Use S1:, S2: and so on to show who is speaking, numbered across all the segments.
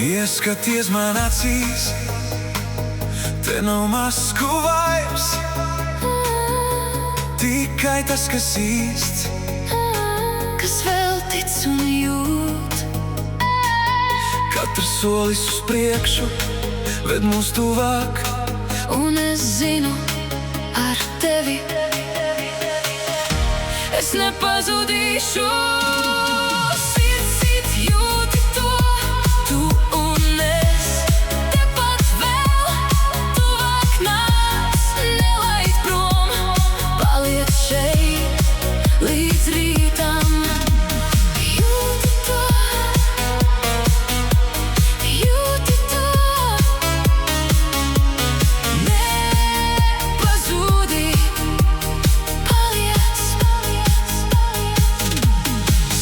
S1: Ieskaties man acīs, te nav masku vairs, tikai tas, kas īsts,
S2: kas vēl tic un jūt.
S1: Katrs solis uz priekšu ved mūs tuvāk,
S2: Un es zinu, ar tevi es nepazudīšu. Sirds sit, jūti to, tu un es. Tepat vēl tuvāk nāc, nelaid prom, paliec šeit līdz rītam. Jūti to, jūti to, nepazūdi, paliec.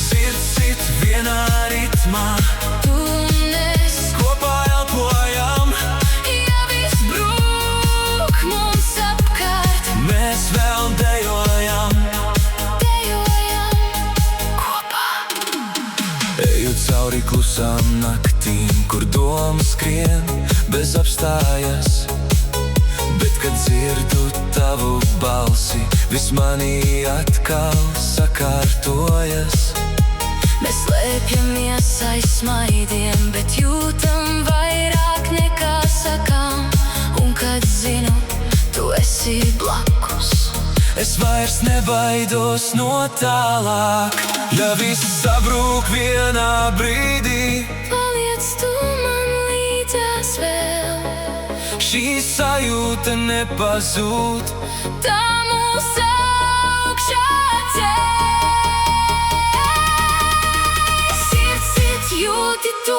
S1: sirds sit vienā ritmā,
S2: Tu un es,
S1: kopā elpojam,
S2: ja viss brūk mums apkārt,
S1: mēs vēl dejojam.
S2: dejojam kopā.
S1: Eju cauri klusām naktīm, kur domas skrien bez apstājas, bet, kad dzirdu tavu balsi, viss manī atkal sakārtojas.
S2: Mēs slēpjamies aiz smaidiem, bet jūtam vairāk nekā sakām. Un kad zinu, tu esi blakus,
S1: Es vairs nebaidos no tālāk, ja viss sabrūk vienā brīdī.
S2: paliec tu man līdzās vēl.
S1: Šī sajūta nepazūd,
S2: Tā mūs augšā ceļ. Sirds sit, jūti to,